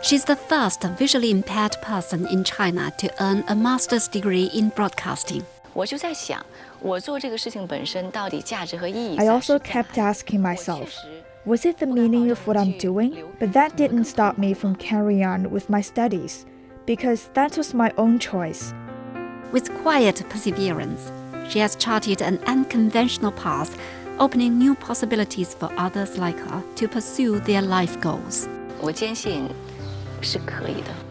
She's the first visually impaired person in China to earn a master's degree in broadcasting. I also kept asking myself, was it the meaning of what I'm doing? But that didn't stop me from carrying on with my studies, because that was my own choice. With quiet perseverance, she has charted an unconventional path, opening new possibilities for others like her to pursue their life goals.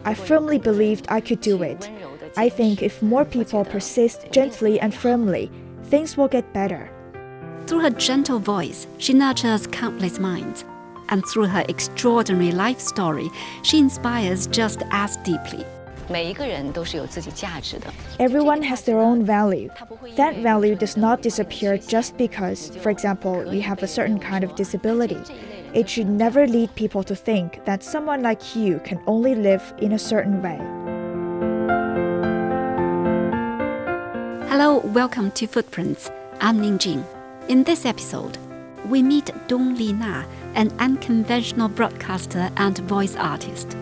I firmly believed I could do it. I think if more people persist gently and firmly, things will get better. Through her gentle voice, she nurtures countless minds. And through her extraordinary life story, she inspires just as deeply. Everyone has their own value. That value does not disappear just because, for example, you have a certain kind of disability. It should never lead people to think that someone like you can only live in a certain way. Hello, welcome to Footprints. I'm Ningjing. In this episode, we meet Lina, an unconventional broadcaster and voice artist.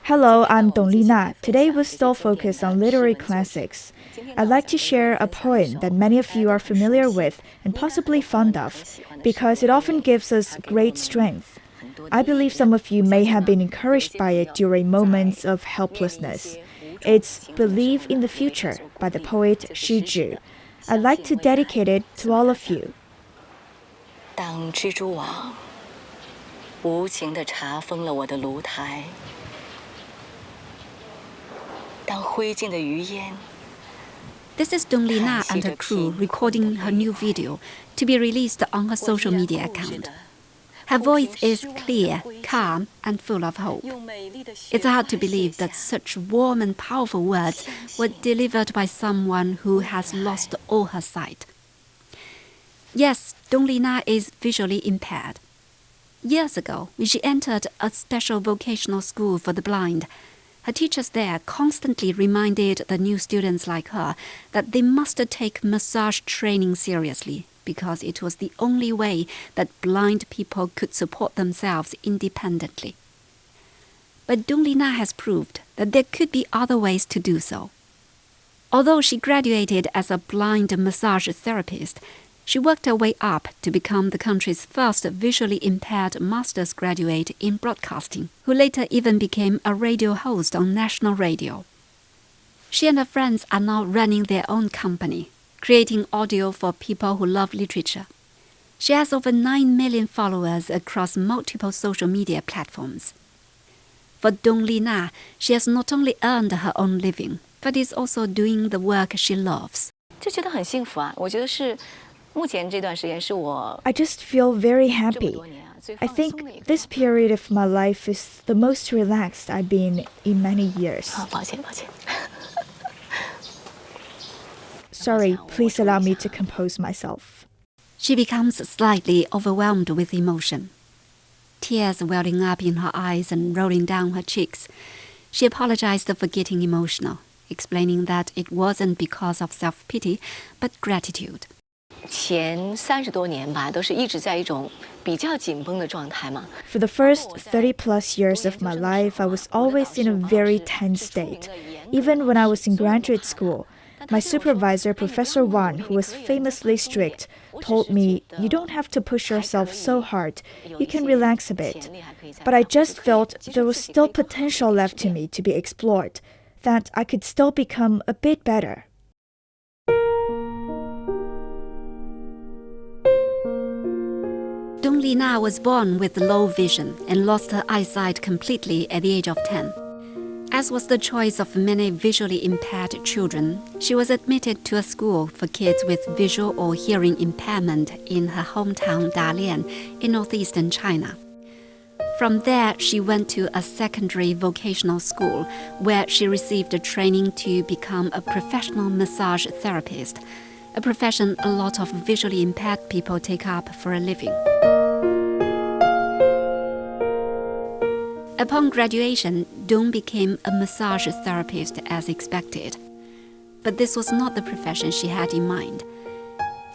Hello, I'm Lina. Today we'll still focus on literary classics. I'd like to share a poem that many of you are familiar with and possibly fond of, because it often gives us great strength. I believe some of you may have been encouraged by it during moments of helplessness. It's Believe in the Future by the poet Xu Zhi. I'd like to dedicate it to all of you. 当蜘蛛网无情地查封了我的炉台，当灰烬的余烟。 This is Lina and her crew recording her new video to be released on her social media account. Her voice is clear, calm, and full of hope. It's hard to believe that such warm and powerful words were delivered by someone who has lost all her sight. Yes, Lina is visually impaired. Years ago, when she entered a special vocational school for the blind, her teachers there constantly reminded the new students like her that they must take massage training seriously because it was the only way that blind people could support themselves independently. But Lina has proved that there could be other ways to do so. Although she graduated as a blind massage therapist, she worked her way up to become the country's first visually impaired master's graduate in broadcasting, who later even became a radio host on national radio. She and her friends are now running their own company, creating audio for people who love literature. She has over 9 million followers across multiple social media platforms. For Lina, she has not only earned her own living, but is also doing the work she loves. 就觉得很幸福啊！我觉得是。 I just feel very happy. I think this period of my life is the most relaxed I've been in many years. Sorry, please allow me to compose myself. She becomes slightly overwhelmed with emotion. Tears welling up in her eyes and rolling down her cheeks. She apologized for getting emotional, explaining that it wasn't because of self-pity, but gratitude. 前30多年吧，都是一直在一种比较紧绷的状态嘛。 For the first 30+ years of my life, I was always in a very tense state. Even when I was in graduate school, my supervisor, Professor Wang, who was famously strict, told me, "You don't have to push yourself so hard. You can relax a bit." But I just felt there was still potential left to me to be explored, that I could still become a bit better. Lina was born with low vision and lost her eyesight completely at the age of 10. As was the choice of many visually impaired children, she was admitted to a school for kids with visual or hearing impairment in her hometown Dalian in northeastern China. From there, she went to a secondary vocational school where she received training to become a professional massage therapist, a profession a lot of visually impaired people take up for a living. Upon graduation, Dong became a massage therapist as expected. But this was not the profession she had in mind.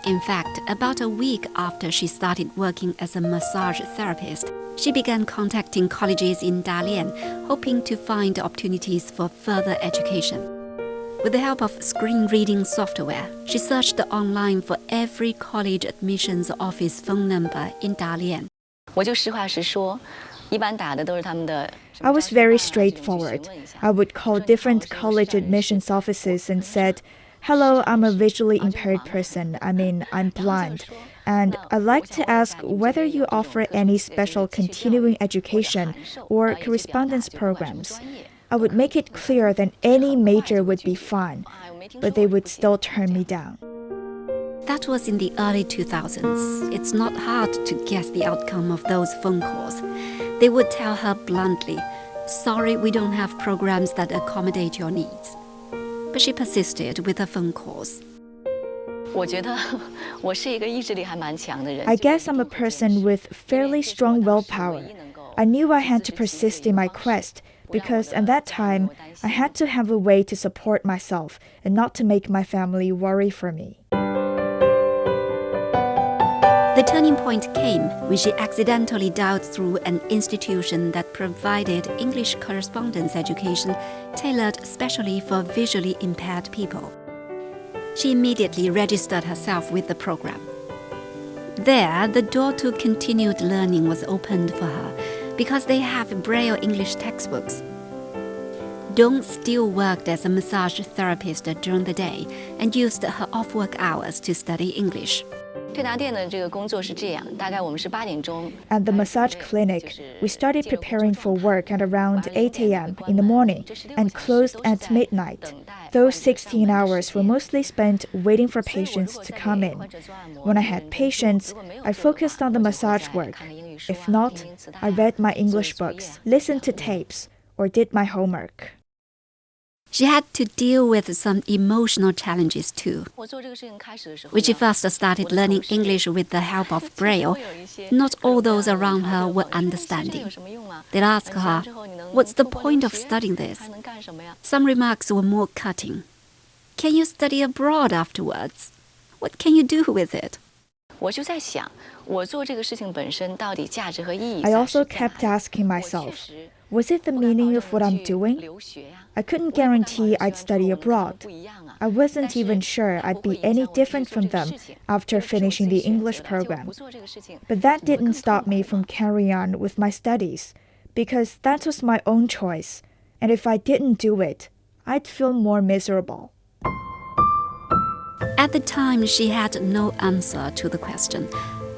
In fact, about a week after she started working as a massage therapist, she began contacting colleges in Dalian, hoping to find opportunities for further education. With the help of screen reading software, she searched online for every college admissions office phone number in Dalian. I was very straightforward. I would call different college admissions offices and said, "Hello, I'm a visually impaired person. I'm blind. And I'd like to ask whether you offer any special continuing education or correspondence programs." I would make it clear that any major would be fine, but they would still turn me down. That was in the early 2000s. It's not hard to guess the outcome of those phone calls. They would tell her bluntly, "Sorry, we don't have programs that accommodate your needs." But she persisted with her phone calls. I guess I'm a person with fairly strong willpower. I knew I had to persist in my quest because at that time, I had to have a way to support myself and not to make my family worry for me. The turning point came when she accidentally dialed through an institution that provided English correspondence education tailored specially for visually impaired people. She immediately registered herself with the program. There, the door to continued learning was opened for her because they have Braille English textbooks. Dong still worked as a massage therapist during the day and used her off-work hours to study English. At the massage clinic, we started preparing for work at around 8 a.m. in the morning and closed at midnight. Those 16 hours were mostly spent waiting for patients to come in. When I had patients, I focused on the massage work. If not, I read my English books, listened to tapes, or did my homework. She had to deal with some emotional challenges too. When she first started learning English with the help of Braille, not all those around her were understanding. They'd ask her, "What's the point of studying this?" Some remarks were more cutting. "Can you study abroad afterwards? What can you do with it?" I also kept asking myself, was it the meaning of what I'm doing? I couldn't guarantee I'd study abroad. I wasn't even sure I'd be any different from them after finishing the English program. But that didn't stop me from carrying on with my studies, because that was my own choice, and if I didn't do it, I'd feel more miserable. At the time, she had no answer to the question,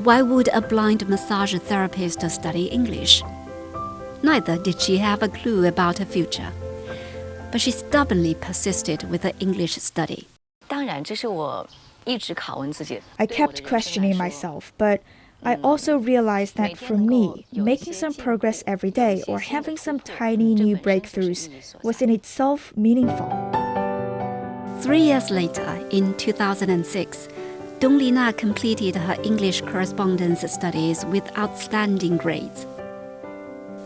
why would a blind massage therapist study English? Neither did she have a clue about her future. But she stubbornly persisted with her English study. I kept questioning myself, but I also realized that for me, making some progress every day or having some tiny new breakthroughs was in itself meaningful. 3 years later, in 2006, Lina completed her English correspondence studies with outstanding grades.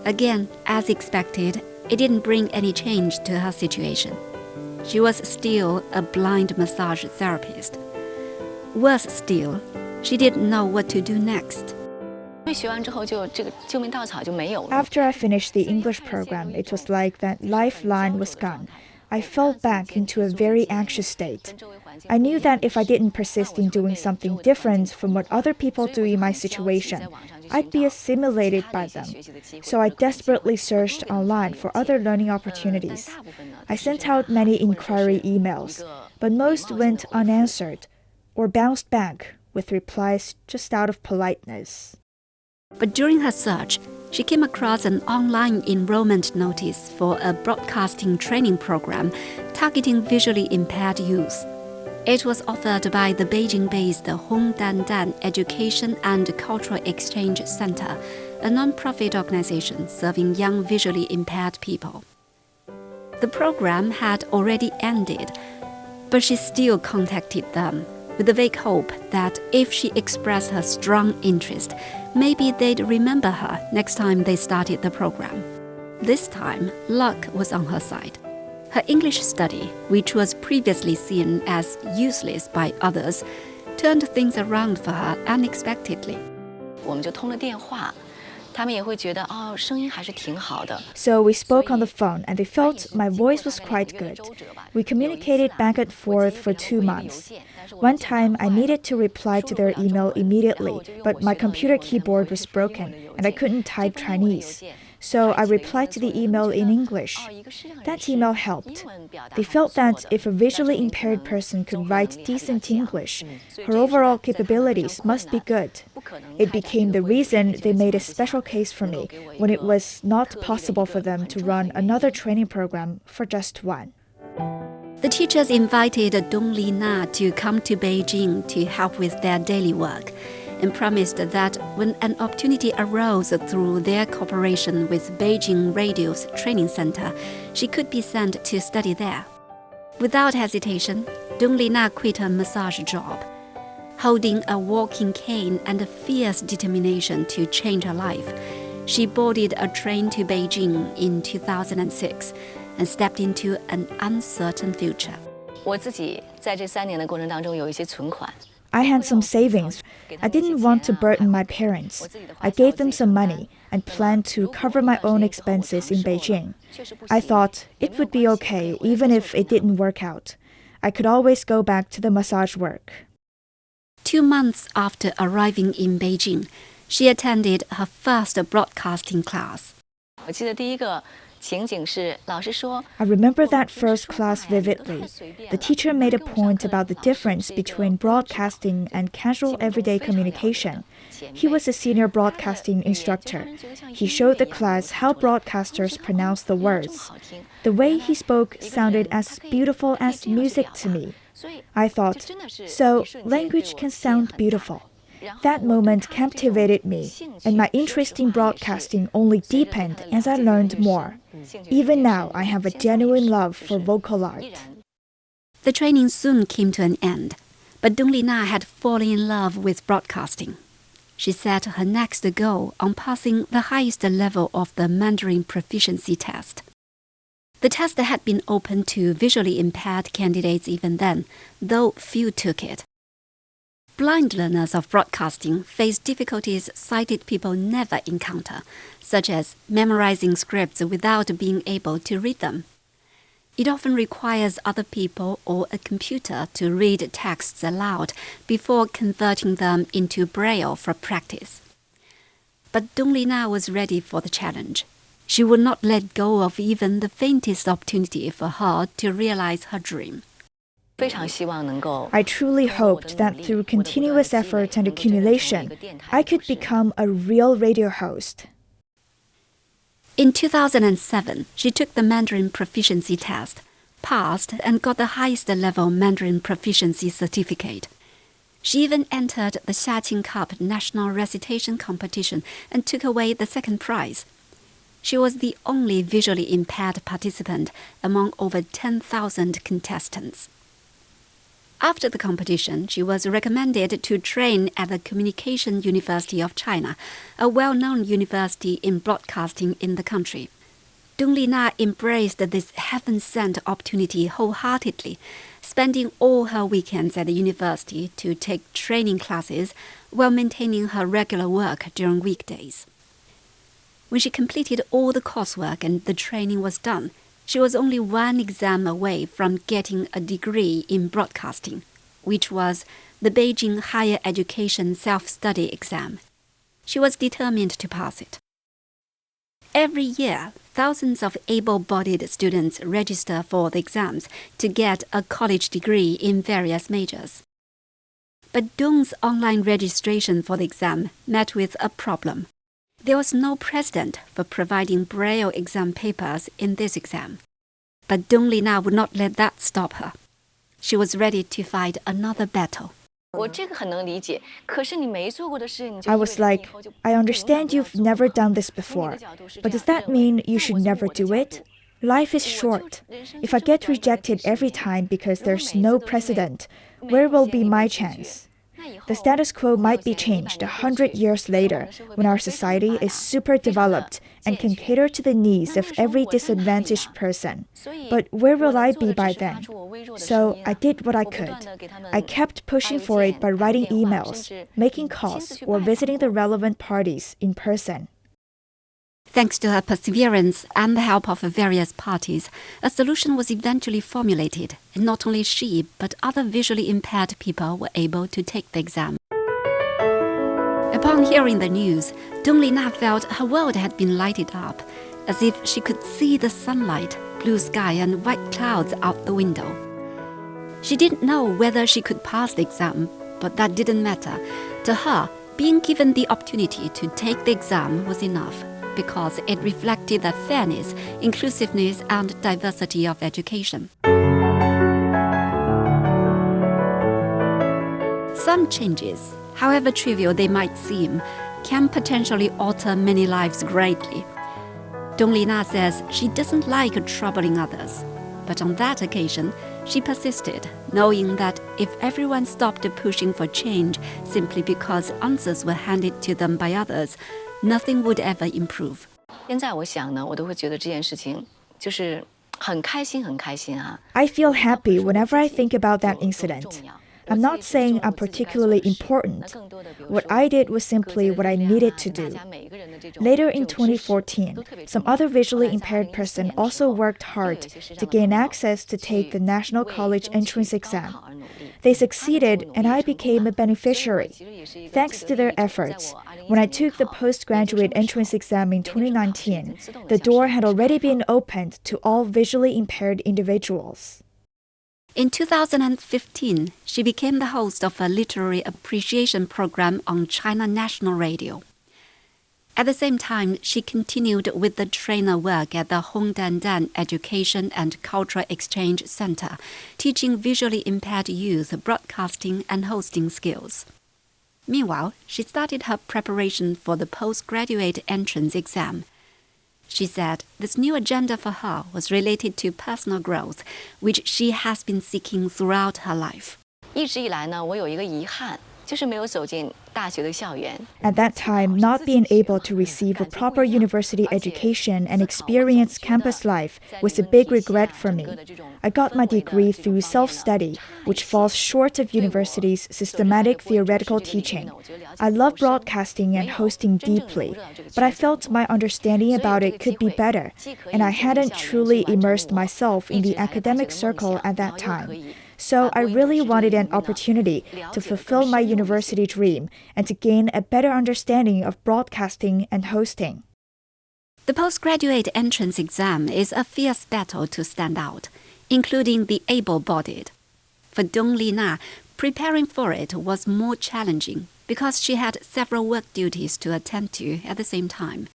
Again, as expected, it didn't bring any change to her situation. She was still a blind massage therapist. Worse still, she didn't know what to do next. After I finished the English program, it was like that lifeline was gone. I fell back into a very anxious state. I knew that if I didn't persist in doing something different from what other people do in my situation, I'd be assimilated by them. So I desperately searched online for other learning opportunities. I sent out many inquiry emails, but most went unanswered or bounced back with replies just out of politeness. But during her search, she came across an online enrollment notice for a broadcasting training program targeting visually impaired youth. It was offered by the Beijing-based Hongdandan Education and Cultural Exchange Center, a non-profit organization serving young visually impaired people. The program had already ended, but she still contacted them with the vague hope that if she expressed her strong interest, maybe they'd remember her next time they started the program. This time, luck was on her side. Her English study, which was previously seen as useless by others, turned things around for her unexpectedly. 我们就通了电话，他们也会觉得声音还是挺好的。 So we spoke on the phone, and they felt my voice was quite good. We communicated back and forth for 2 months. One time, I needed to reply to their email immediately, but my computer keyboard was broken, and I couldn't type Chinese. So I replied to the email in English. That email helped. They felt that if a visually impaired person could write decent English, her overall capabilities must be good. It became the reason they made a special case for me when it was not possible for them to run another training program for just one. The teachers invited Lina to come to Beijing to help with their daily work, and promised that when an opportunity arose through their cooperation with Beijing Radio's training center, she could be sent to study there. Without hesitation, Lina quit her massage job. Holding a walking cane and a fierce determination to change her life, she boarded a train to Beijing in 2006 and stepped into an uncertain future. 我自己在这3年的过程当中有一些存款。 I had some savings. I didn't want to burden my parents. I gave them some money and planned to cover my own expenses in Beijing. I thought it would be okay even if it didn't work out. I could always go back to the massage work. 2 months after arriving in Beijing, she attended her first broadcasting class. 我记得第一个情景是老师说 I remember that first class vividly. The teacher made a point about the difference between broadcasting and casual everyday communication. He was a senior broadcasting instructor. He showed the class how broadcasters pronounce the words. The way he spoke sounded as beautiful as music to me. I thought, so language can sound beautiful. That moment captivated me, and my interest in broadcasting only deepened as I learned more. Even now, I have a genuine love for vocal art. The training soon came to an end, but Lina had fallen in love with broadcasting. She set her next goal on passing the highest level of the Mandarin proficiency test. The test had been open to visually impaired candidates even then, though few took it. Blind learners of broadcasting face difficulties sighted people never encounter, such as memorizing scripts without being able to read them. It often requires other people or a computer to read texts aloud before converting them into Braille for practice. But Lina was ready for the challenge. She would not let go of even the faintest opportunity for her to realize her dream. I truly hoped that through continuous effort and accumulation, I could become a real radio host. In 2007, she took the Mandarin proficiency test, passed, and got the highest level Mandarin proficiency certificate. She even entered the Xiaqing Cup national recitation competition and took away the second prize. She was the only visually impaired participant among over 10,000 contestants. After the competition, she was recommended to train at the Communication University of China, a well-known university in broadcasting in the country. Lina embraced this heaven-sent opportunity wholeheartedly, spending all her weekends at the university to take training classes while maintaining her regular work during weekdays. When she completed all the coursework and the training was done, she was only one exam away from getting a degree in broadcasting, which was the Beijing Higher Education Self-Study exam. She was determined to pass it. Every year, thousands of able-bodied students register for the exams to get a college degree in various majors. But Dong's online registration for the exam met with a problem. There was no precedent for providing Braille exam papers in this exam. But Lina would not let that stop her. She was ready to fight another battle. I was like, I understand you've never done this before, but does that mean you should never do it? Life is short. If I get rejected every time because there's no precedent, where will be my chance? The status quo might be changed 100 years later when our society is super developed and can cater to the needs of every disadvantaged person. But where will I be by then? So I did what I could. I kept pushing for it by writing emails, making calls, or visiting the relevant parties in person. Thanks to her perseverance and the help of various parties, a solution was eventually formulated, and not only she, but other visually impaired people were able to take the exam. Upon hearing the news, Lina felt her world had been lighted up, as if she could see the sunlight, blue sky, and white clouds out the window. She didn't know whether she could pass the exam, but that didn't matter. To her, being given the opportunity to take the exam was enough, because it reflected the fairness, inclusiveness, and diversity of education. Some changes, however trivial they might seem, can potentially alter many lives greatly. Lina says she doesn't like troubling others, but on that occasion, she persisted, knowing that if everyone stopped pushing for change simply because answers were handed to them by others, nothing would ever improve. 现在我想呢，我都会觉得这件事情就是很开心，很开心啊。 I feel happy whenever I think about that incident. I'm not saying I'm particularly important. What I did was simply what I needed to do. Later in 2014, some other visually impaired person also worked hard to gain access to take the National College entrance exam. They succeeded and I became a beneficiary. Thanks to their efforts, when I took the postgraduate entrance exam in 2019, the door had already been opened to all visually impaired individuals. In 2015, she became the host of a literary appreciation program on China National Radio. At the same time, she continued with the trainer work at the Hongdandan Education and Cultural Exchange Center, teaching visually impaired youth broadcasting and hosting skills. Meanwhile, she started her preparation for the postgraduate entrance exam. She said this new agenda for her was related to personal growth, which she has been seeking throughout her life. 一直以来呢，我有一个遗憾，就是没有走进大学的校园。 At that time, not being able to receive a proper university education and experience campus life was a big regret for me. I got my degree through self-study, which falls short of university's systematic theoretical teaching. I love broadcasting and hosting deeply, but I felt my understanding about it could be better, and I hadn't truly immersed myself in the academic circle at that time. So I really wanted an opportunity to fulfill my university dream and to gain a better understanding of broadcasting and hosting. The postgraduate entrance exam is a fierce battle to stand out, including the able-bodied. For Lina, preparing for it was more challenging because she had several work duties to attend to at the same time.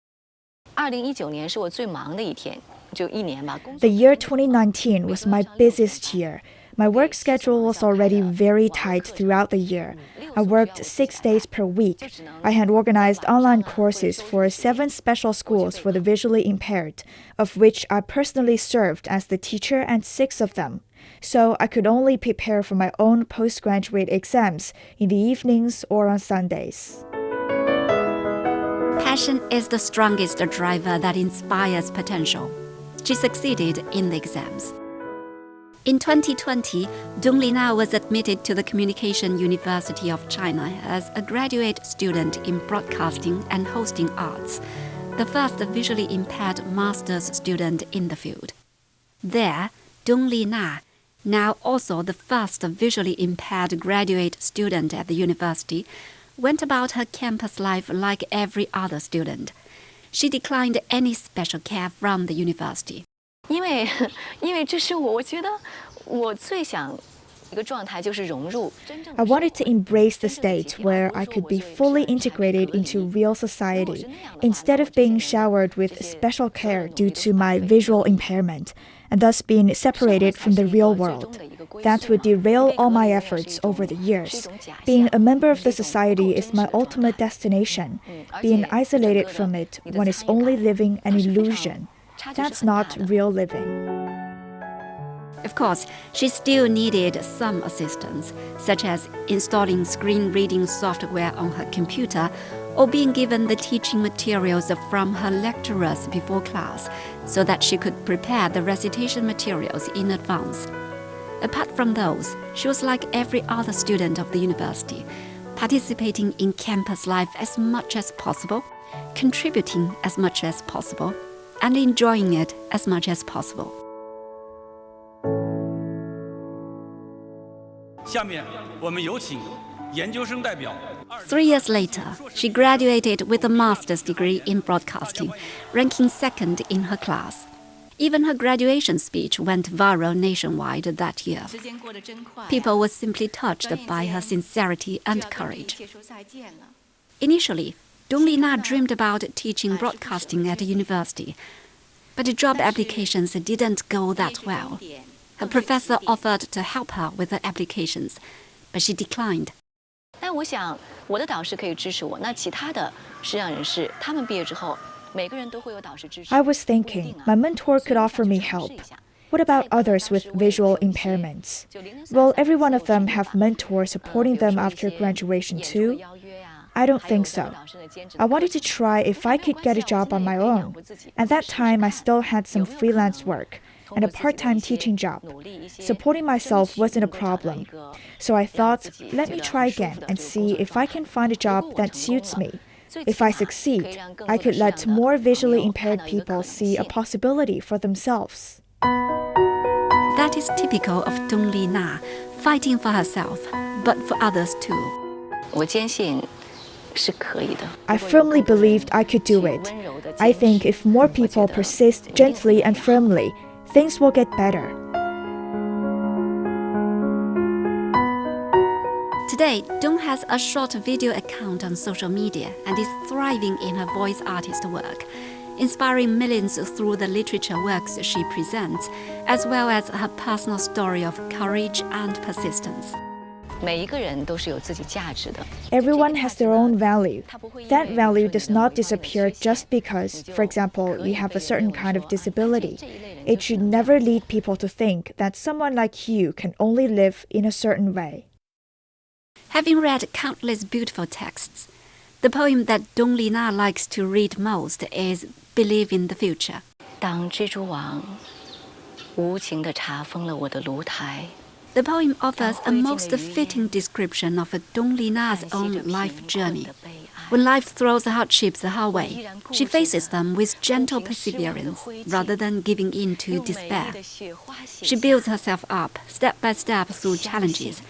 2019年是我最忙的一天，就一年吧。 The year 2019 was my busiest year. My work schedule was already very tight throughout the year. I worked 6 days per week. I had organized online courses for 7 special schools for the visually impaired, of which I personally served as the teacher at 6 of them. So I could only prepare for my own postgraduate exams in the evenings or on Sundays. Passion is the strongest driver that inspires potential. She succeeded in the exams. In 2020, Lina was admitted to the Communication University of China as a graduate student in broadcasting and hosting arts, the first visually impaired master's student in the field. There, Lina, now also the first visually impaired graduate student at the university, went about her campus life like every other student. She declined any special care from the university. 因为这是我觉得我最想一个状态就是融入。 I wanted to embrace the state where I could be fully integrated into real society, instead of being showered with special care due to my visual impairment, and thus being separated from the real world. That would derail all my efforts over the years. Being a member of the society is my ultimate destination. Being isolated from it, one is only living an illusion. That's not real living. Of course, she still needed some assistance, such as installing screen reading software on her computer or being given the teaching materials from her lecturers before class so that she could prepare the recitation materials in advance. Apart from those, she was like every other student of the university, participating in campus life as much as possible, contributing as much as possible, and enjoying it as much as possible. 下面我们有请研究生代表。 3 years later, she graduated with a master's degree in broadcasting, ranking second in her class. Even her graduation speech went viral nationwide that year. People were simply touched by her sincerity and courage. Initially, Lina dreamed about teaching broadcasting at a university, but the job applications didn't go that well. Her professor offered to help her with the applications, but she declined. 但我想我的导师可以支持我，那其他的师长人士，他们毕业之后，每个人都会有导师支持。 I was thinking my mentor could offer me help. What about others with visual impairments? Will every one of them have mentors supporting them after graduation too? I don't think so. I wanted to try if I could get a job on my own. At that time, I still had some freelance work and a part-time teaching job. Supporting myself wasn't a problem. So I thought, let me try again and see if I can find a job that suits me. If I succeed, I could let more visually impaired people see a possibility for themselves. That is typical of Lina, fighting for herself, but for others too. 我坚信是可以的。 I firmly believed I could do it. I think if more people persist gently and firmly, things will get better. Today, Dong has a short video account on social media and is thriving in her voice artist work, inspiring millions through the literature works she presents, as well as her personal story of courage and persistence. 每一个人都是有自己价值的。 Everyone has their own value. That value does not disappear just because, for example, you have a certain kind of disability. It should never lead people to think that someone like you can only live in a certain way. Having read countless beautiful texts, the poem that Lina likes to read most is Believe in the Future. 当蜘蛛网无情地查封了我的炉台。 The poem offers a most fitting description of Lina's own life journey. When life throws hardships her way, she faces them with gentle perseverance rather than giving in to despair. She builds herself up step by step through challenges,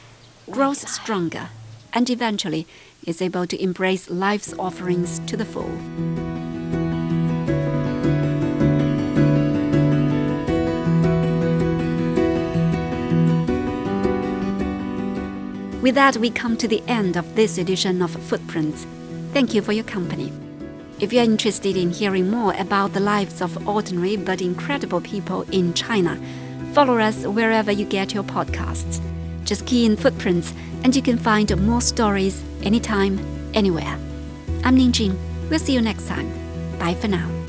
grows stronger, and eventually is able to embrace life's offerings to the full. With that, we come to the end of this edition of Footprints. Thank you for your company. If you're interested in hearing more about the lives of ordinary but incredible people in China, follow us wherever you get your podcasts. Just key in Footprints and you can find more stories anytime, anywhere. I'm Ning Jing. We'll see you next time. Bye for now.